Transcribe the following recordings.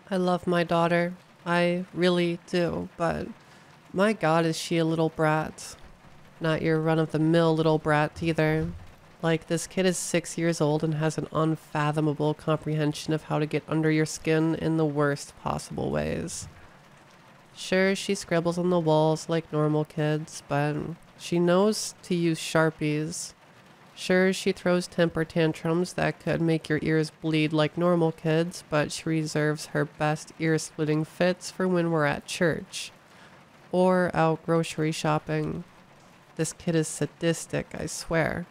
I love my daughter. I really do, but my God, is she a little brat. Not your run-of-the-mill little brat either. Like, this kid is 6 years old and has an unfathomable comprehension of how to get under your skin in the worst possible ways. Sure, she scribbles on the walls like normal kids, but she knows to use Sharpies. Sure, she throws temper tantrums that could make your ears bleed like normal kids, but she reserves her best ear-splitting fits for when we're at church. Or out grocery shopping. This kid is sadistic, I swear.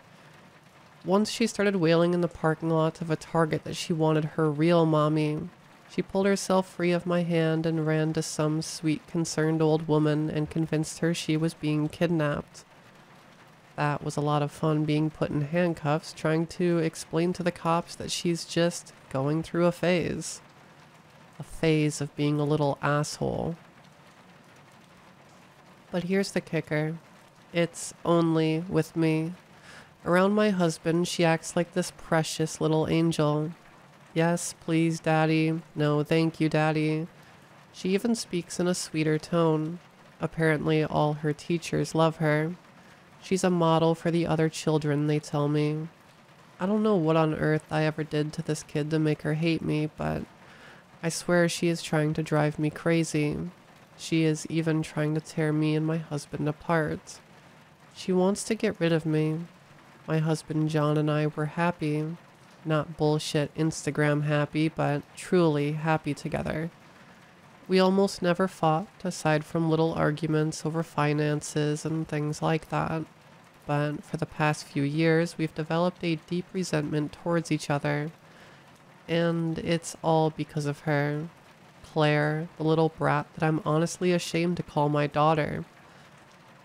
Once she started wailing in the parking lot of a Target that she wanted her real mommy. She pulled herself free of my hand and ran to some sweet, concerned old woman and convinced her she was being kidnapped. That was a lot of fun being put in handcuffs, trying to explain to the cops that she's just going through a phase. A phase of being a little asshole. But here's the kicker. It's only with me. Around my husband, she acts like this precious little angel. Yes, please, Daddy. No, thank you, Daddy. She even speaks in a sweeter tone. Apparently, all her teachers love her. She's a model for the other children, they tell me. I don't know what on earth I ever did to this kid to make her hate me, but I swear she is trying to drive me crazy. She is even trying to tear me and my husband apart. She wants to get rid of me. My husband John and I were happy. Not bullshit Instagram happy, but truly happy together. We almost never fought, aside from little arguments over finances and things like that. But for the past few years, we've developed a deep resentment towards each other. And it's all because of her. Claire, the little brat that I'm honestly ashamed to call my daughter.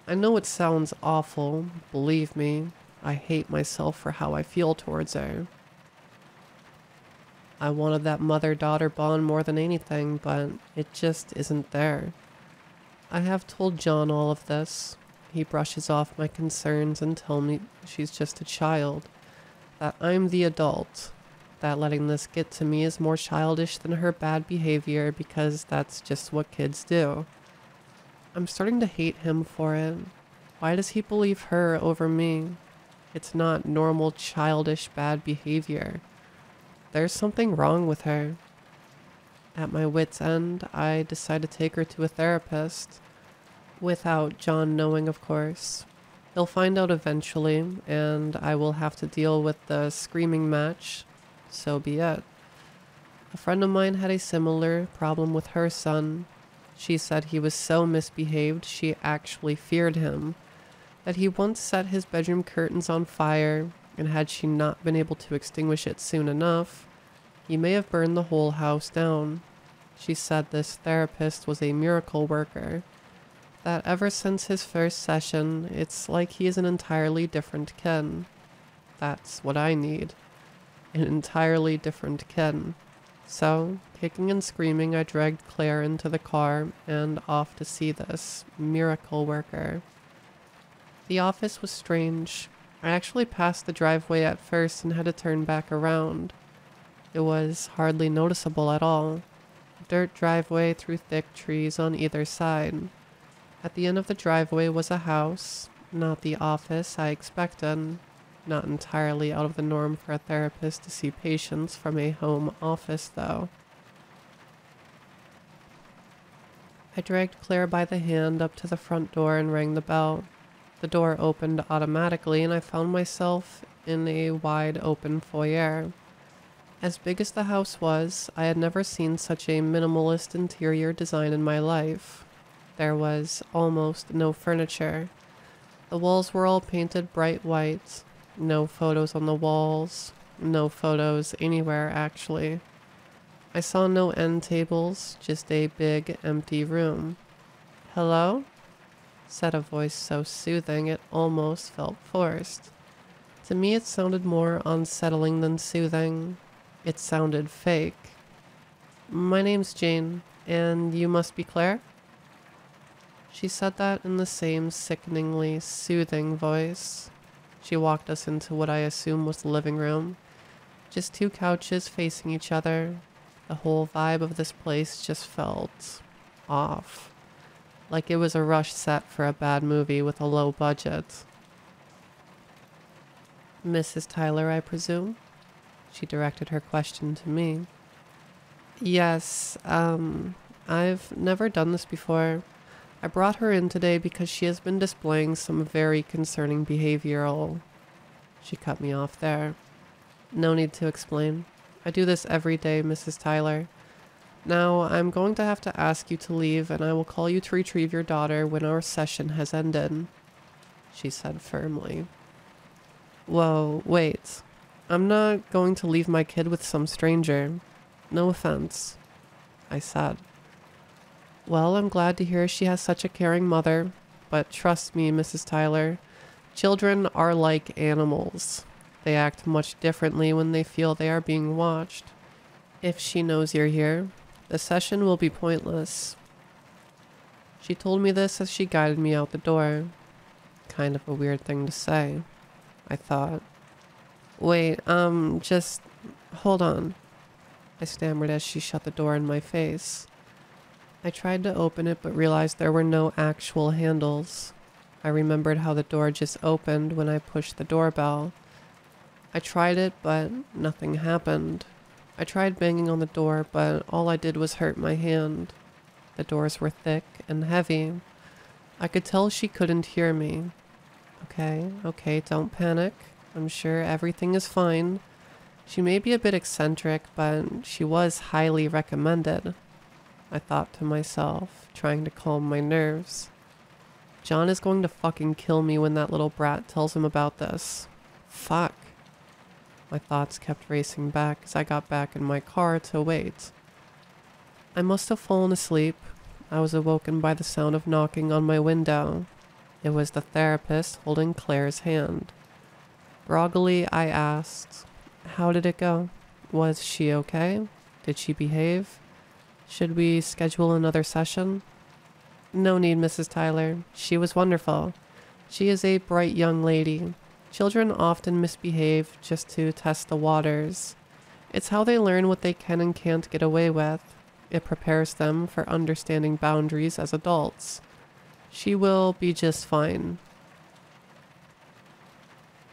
I know it sounds awful, believe me. I hate myself for how I feel towards her. I wanted that mother-daughter bond more than anything, but it just isn't there. I have told John all of this. He brushes off my concerns and tells me she's just a child, that I'm the adult, that letting this get to me is more childish than her bad behavior because that's just what kids do. I'm starting to hate him for it. Why does he believe her over me? It's not normal childish bad behavior. There's something wrong with her. At my wit's end, I decide to take her to a therapist. Without John knowing, of course. He'll find out eventually, and I will have to deal with the screaming match. So be it. A friend of mine had a similar problem with her son. She said he was so misbehaved she actually feared him. That he once set his bedroom curtains on fire, and had she not been able to extinguish it soon enough, he may have burned the whole house down. She said this therapist was a miracle worker. That ever since his first session, it's like he is an entirely different kid. That's what I need. An entirely different kid. So, kicking and screaming, I dragged Claire into the car and off to see this miracle worker. The office was strange. I actually passed the driveway at first and had to turn back around. It was hardly noticeable at all. Dirt driveway through thick trees on either side. At the end of the driveway was a house, not the office I expected. Not entirely out of the norm for a therapist to see patients from a home office, though. I dragged Claire by the hand up to the front door and rang the bell. The door opened automatically and I found myself in a wide open foyer. As big as the house was, I had never seen such a minimalist interior design in my life. There was almost no furniture. The walls were all painted bright white. No photos on the walls. No photos anywhere, actually. I saw no end tables, just a big, empty room. "Hello?" said a voice so soothing it almost felt forced. To me it sounded more unsettling than soothing. It sounded fake. "My name's Jane, and you must be Claire?" She said that in the same sickeningly soothing voice. She walked us into what I assume was the living room. Just two couches facing each other. The whole vibe of this place just felt off. Like it was a rush set for a bad movie with a low budget. Mrs. Tyler, I presume? She directed her question to me. Yes, I've never done this before. I brought her in today because she has been displaying some very concerning behavioral. She cut me off there. No need to explain. I do this every day, Mrs. Tyler. Now, I'm going to have to ask you to leave, and I will call you to retrieve your daughter when our session has ended, she said firmly. Whoa, wait. I'm not going to leave my kid with some stranger. No offense, I said. Well, I'm glad to hear she has such a caring mother, but trust me, Mrs. Tyler, children are like animals. They act much differently when they feel they are being watched. If she knows you're here, the session will be pointless. She told me this as she guided me out the door. Kind of a weird thing to say, I thought. Wait, just hold on, I stammered as she shut the door in my face. I tried to open it but realized there were no actual handles. I remembered how the door just opened when I pushed the doorbell. I tried it, but nothing happened. I tried banging on the door, but all I did was hurt my hand. The doors were thick and heavy. I could tell she couldn't hear me. Okay, don't panic. I'm sure everything is fine. She may be a bit eccentric, but she was highly recommended, I thought to myself, trying to calm my nerves. John is going to fucking kill me when that little brat tells him about this. Fuck. My thoughts kept racing back as I got back in my car to wait. I must have fallen asleep. I was awoken by the sound of knocking on my window. It was the therapist holding Claire's hand. Groggily, I asked, "How did it go? Was she okay? Did she behave? Should we schedule another session?" "No need, Mrs. Tyler. She was wonderful. She is a bright young lady. Children often misbehave just to test the waters. It's how they learn what they can and can't get away with. It prepares them for understanding boundaries as adults. She will be just fine."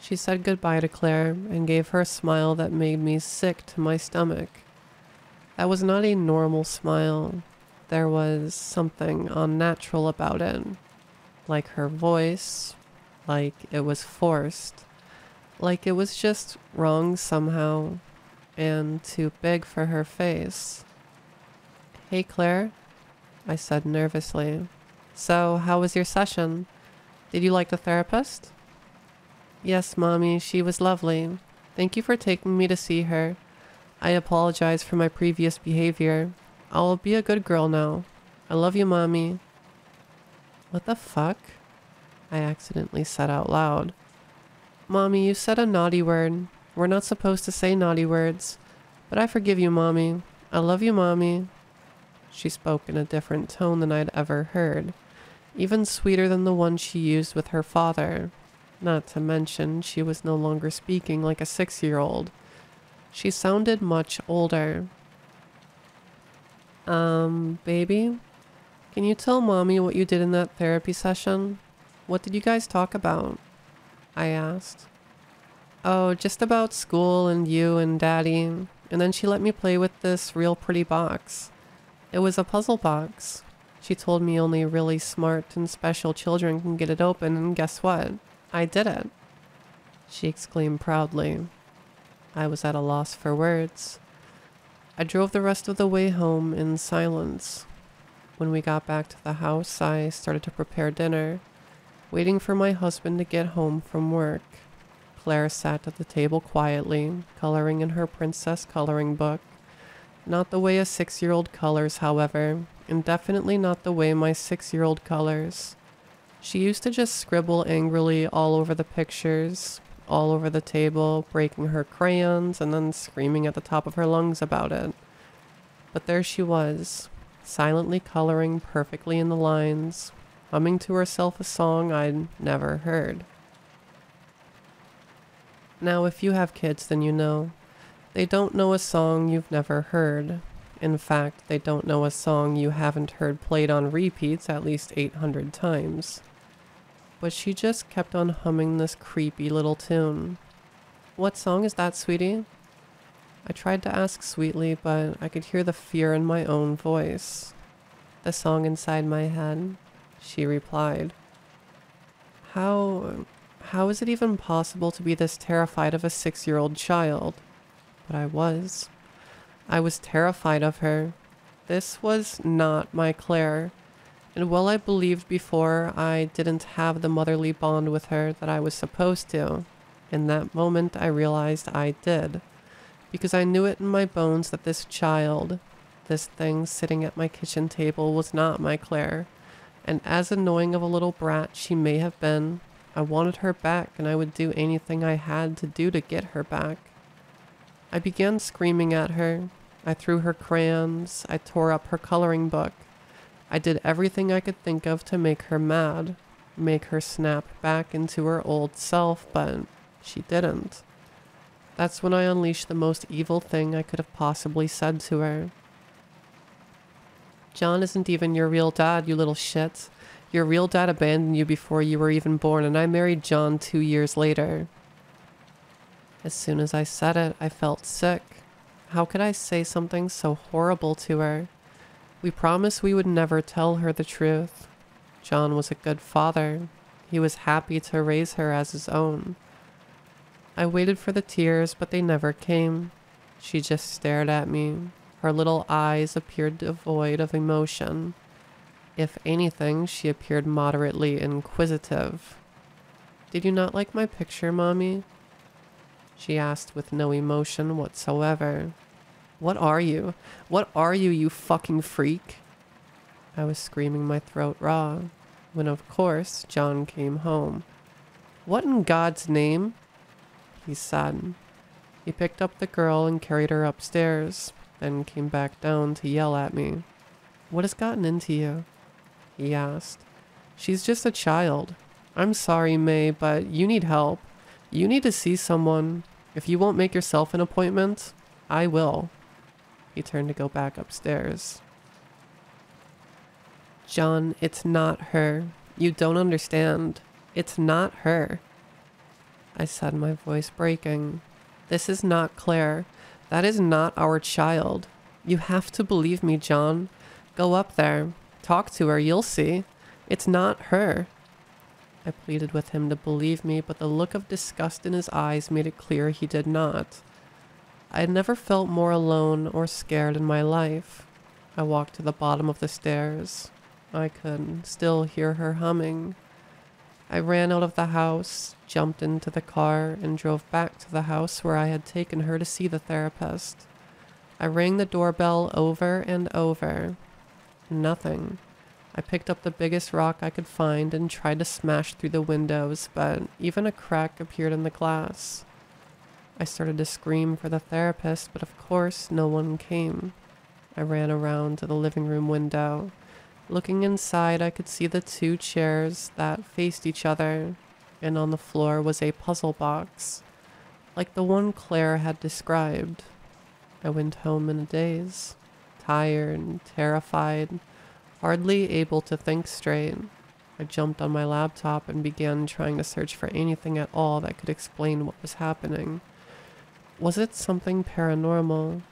She said goodbye to Claire and gave her a smile that made me sick to my stomach. That was not a normal smile. There was something unnatural about it. Like her voice, like it was forced, like it was just wrong somehow, and too big for her face. "Hey Claire," I said nervously. "So, how was your session? Did you like the therapist?" "Yes, Mommy, she was lovely. Thank you for taking me to see her. I apologize for my previous behavior. I'll be a good girl now. I love you, Mommy." What the fuck? I accidentally said out loud. "Mommy, you said a naughty word. We're not supposed to say naughty words. But I forgive you, Mommy. I love you, Mommy." She spoke in a different tone than I'd ever heard, even sweeter than the one she used with her father. Not to mention, she was no longer speaking like a 6-year-old. She sounded much older. Baby? Can you tell Mommy what you did in that therapy session? What did you guys talk about?" I asked. "Oh, just about school and you and Daddy. And then she let me play with this real pretty box. It was a puzzle box. She told me only really smart and special children can get it open, and guess what? I did it," she exclaimed proudly. I was at a loss for words. I drove the rest of the way home in silence. When we got back to the house, I started to prepare dinner, waiting for my husband to get home from work. Claire sat at the table quietly, coloring in her princess coloring book. Not the way a 6-year-old colors, however, and definitely not the way my 6-year-old colors. She used to just scribble angrily all over the pictures, all over the table, breaking her crayons and then screaming at the top of her lungs about it. But there she was, silently coloring perfectly in the lines, humming to herself a song I'd never heard. Now, if you have kids, then you know. They don't know a song you've never heard. In fact, they don't know a song you haven't heard played on repeats at least 800 times. But she just kept on humming this creepy little tune. "What song is that, sweetie?" I tried to ask sweetly, but I could hear the fear in my own voice. "The song inside my head," she replied. How is it even possible to be this terrified of a 6-year-old child? But I was. I was terrified of her. This was not my Claire. And while I believed before I didn't have the motherly bond with her that I was supposed to, in that moment I realized I did. Because I knew it in my bones that this child, this thing sitting at my kitchen table, was not my Claire. And as annoying of a little brat she may have been, I wanted her back, and I would do anything I had to do to get her back. I began screaming at her. I threw her crayons. I tore up her coloring book. I did everything I could think of to make her mad, make her snap back into her old self, but she didn't. That's when I unleashed the most evil thing I could have possibly said to her. "John isn't even your real dad, you little shit. Your real dad abandoned you before you were even born, and I married John 2 years later." As soon as I said it, I felt sick. How could I say something so horrible to her? We promised we would never tell her the truth. John was a good father. He was happy to raise her as his own. I waited for the tears, but they never came. She just stared at me. Her little eyes appeared devoid of emotion. If anything, she appeared moderately inquisitive. "Did you not like my picture, Mommy?" she asked with no emotion whatsoever. "What are you? What are you, you fucking freak?" I was screaming my throat raw, when of course John came home. "What in God's name?" he said. He picked up the girl and carried her upstairs, then came back down to yell at me. "What has gotten into you?" he asked. "She's just a child. I'm sorry, May, but you need help. You need to see someone. If you won't make yourself an appointment, I will." He turned to go back upstairs. "John, it's not her. You don't understand. It's not her," I said, my voice breaking. "This is not Claire. That is not our child. You have to believe me, John. Go up there. Talk to her. You'll see. It's not her." I pleaded with him to believe me, but the look of disgust in his eyes made it clear he did not. I had never felt more alone or scared in my life. I walked to the bottom of the stairs. I could still hear her humming. I ran out of the house, jumped into the car, and drove back to the house where I had taken her to see the therapist. I rang the doorbell over and over. Nothing. I picked up the biggest rock I could find and tried to smash through the windows, but even a crack appeared in the glass. I started to scream for the therapist, but of course no one came. I ran around to the living room window. Looking inside, I could see the 2 chairs that faced each other, and on the floor was a puzzle box, like the one Claire had described. I went home in a daze, tired and terrified, hardly able to think straight. I jumped on my laptop and began trying to search for anything at all that could explain what was happening. Was it something paranormal?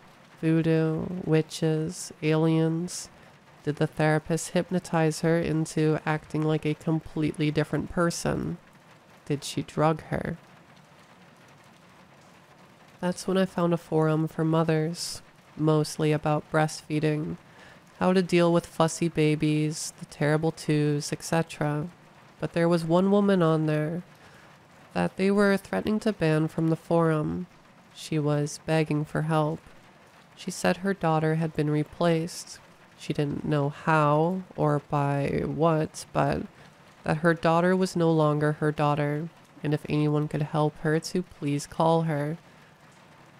Voodoo? Witches? Aliens? Did the therapist hypnotize her into acting like a completely different person? Did she drug her? That's when I found a forum for mothers, mostly about breastfeeding, how to deal with fussy babies, the terrible twos, etc. But there was one woman on there that they were threatening to ban from the forum. She was begging for help. She said her daughter had been replaced. She didn't know how or by what, but that her daughter was no longer her daughter, and if anyone could help her to please call her.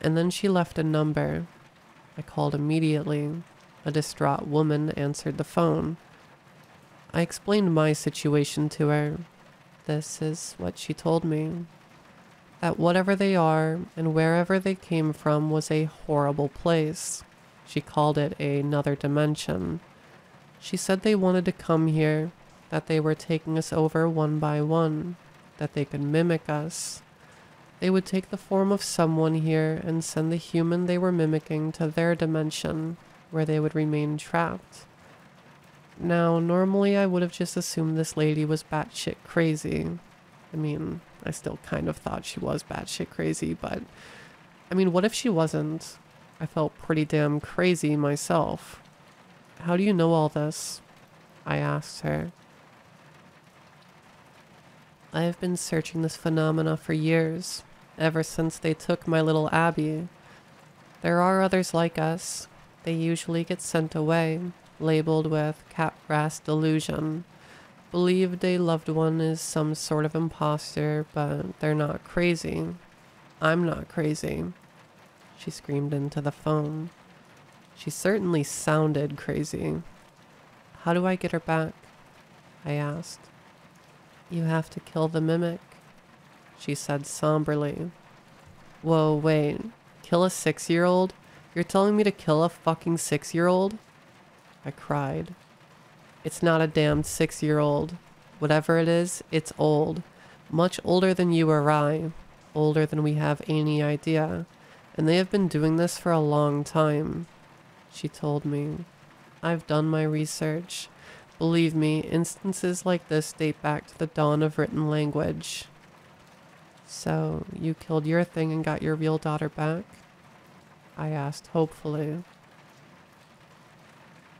And then she left a number. I called immediately. A distraught woman answered the phone. I explained my situation to her. This is what she told me. That whatever they are and wherever they came from was a horrible place. She called it another dimension. She said they wanted to come here, that they were taking us over one by one, that they could mimic us. They would take the form of someone here and send the human they were mimicking to their dimension, where they would remain trapped. Now, normally I would have just assumed this lady was batshit crazy. I mean, I still kind of thought she was batshit crazy, but I mean, what if she wasn't? I felt pretty damn crazy myself. How do you know all this? I asked her. I have been searching this phenomena for years, ever since they took my little Abby. There are others like us. They usually get sent away, labeled with cat-brass delusion. Believed a loved one is some sort of imposter, but they're not crazy. I'm not crazy. She screamed into the phone. She certainly sounded crazy. How do I get her back? I asked. You have to kill the mimic, she said somberly. Whoa, wait. Kill a 6-year-old? You're telling me to kill a fucking 6-year-old? I cried. It's not a damned 6-year-old. Whatever it is, it's old. Much older than you or I. Older than we have any idea. And they have been doing this for a long time. She told me. I've done my research. Believe me, instances like this date back to the dawn of written language. So, you killed your thing and got your real daughter back? I asked hopefully.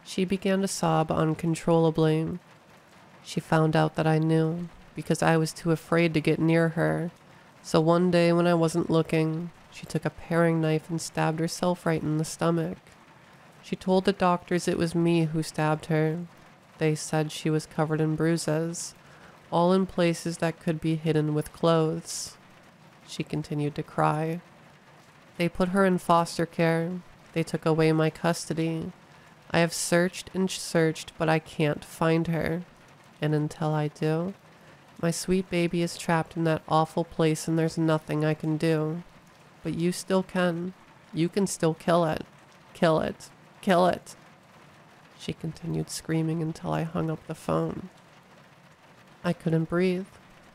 She began to sob uncontrollably. She found out that I knew, because I was too afraid to get near her. So one day when I wasn't looking, she took a paring knife and stabbed herself right in the stomach. She told the doctors it was me who stabbed her. They said she was covered in bruises, all in places that could be hidden with clothes. She continued to cry. They put her in foster care. They took away my custody. I have searched and searched, but I can't find her. And until I do, my sweet baby is trapped in that awful place and there's nothing I can do. But you still can. You can still kill it. Kill it. Kill it. She continued screaming until I hung up the phone. I couldn't breathe.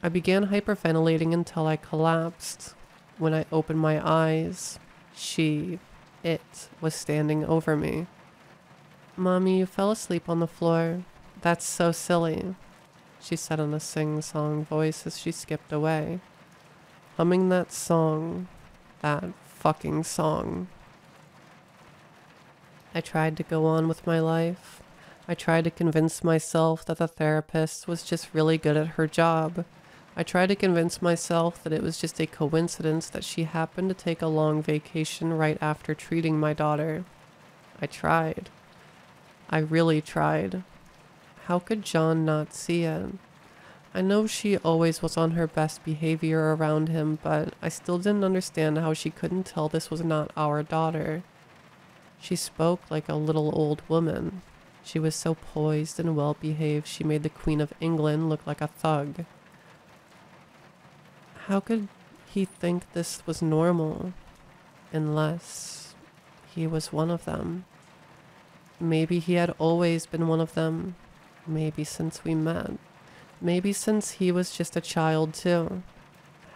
I began hyperventilating until I collapsed. When I opened my eyes, it was standing over me. Mommy, you fell asleep on the floor. That's so silly, she said in a sing-song voice as she skipped away. Humming that song, that fucking song. I tried to go on with my life. I tried to convince myself that the therapist was just really good at her job. I tried to convince myself that it was just a coincidence that she happened to take a long vacation right after treating my daughter. I tried. I really tried. How could John not see it? I know she always was on her best behavior around him, but I still didn't understand how she couldn't tell this was not our daughter. She spoke like a little old woman. She was so poised and well-behaved she made the Queen of England look like a thug. How could he think this was normal? Unless he was one of them. Maybe he had always been one of them. Maybe since we met. Maybe since he was just a child too.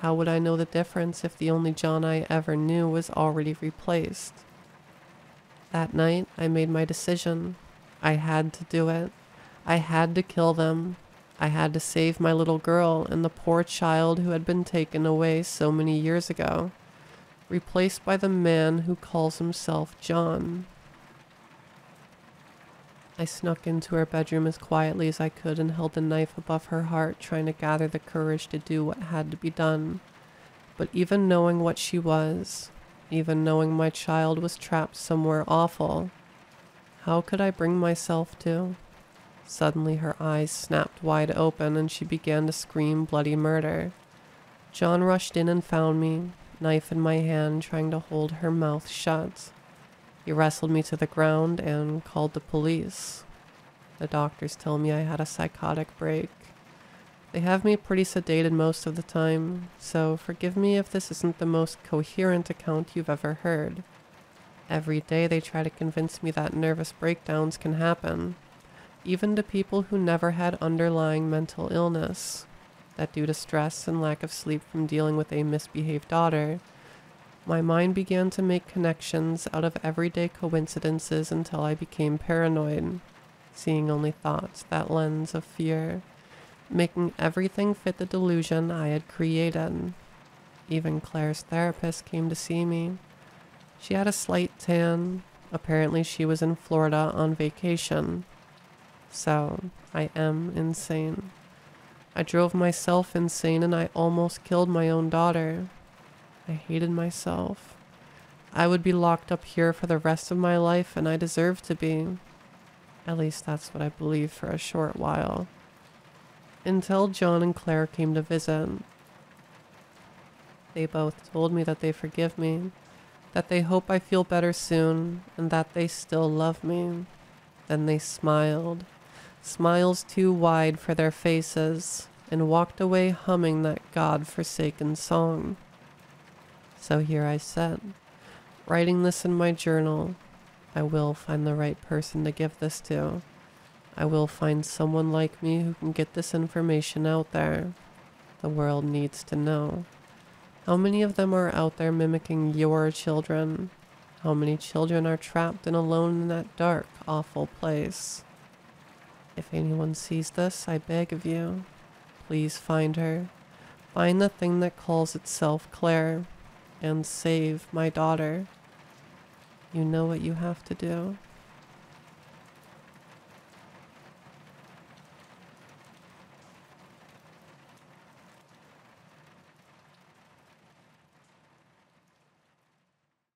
How would I know the difference if the only John I ever knew was already replaced? That night, I made my decision. I had to do it. I had to kill them. I had to save my little girl and the poor child who had been taken away so many years ago, replaced by the man who calls himself John. I snuck into her bedroom as quietly as I could and held the knife above her heart, trying to gather the courage to do what had to be done. But even knowing what she was, even knowing my child was trapped somewhere awful, how could I bring myself to? Suddenly her eyes snapped wide open and she began to scream bloody murder. John rushed in and found me, knife in my hand, trying to hold her mouth shut. He wrestled me to the ground and called the police. The doctors tell me I had a psychotic break. They have me pretty sedated most of the time, so forgive me if this isn't the most coherent account you've ever heard. Every day they try to convince me that nervous breakdowns can happen, even to people who never had underlying mental illness, that due to stress and lack of sleep from dealing with a misbehaved daughter, my mind began to make connections out of everyday coincidences until I became paranoid, seeing only thoughts that lens of fear, making everything fit the delusion I had created. Even Claire's therapist came to see me. She had a slight tan. Apparently she was in Florida on vacation. So, I am insane. I drove myself insane and I almost killed my own daughter. I hated myself. I would be locked up here for the rest of my life and I deserve to be. At least that's what I believed for a short while. Until John and Claire came to visit. They both told me that they forgive me, that they hope I feel better soon, and that they still love me. Then they smiled, smiles too wide for their faces, and walked away humming that God-forsaken song. So here I sit, writing this in my journal. I will find the right person to give this to. I will find someone like me who can get this information out there. The world needs to know. How many of them are out there mimicking your children? How many children are trapped and alone in that dark, awful place? If anyone sees this, I beg of you, please find her. Find the thing that calls itself Claire, and save my daughter. You know what you have to do.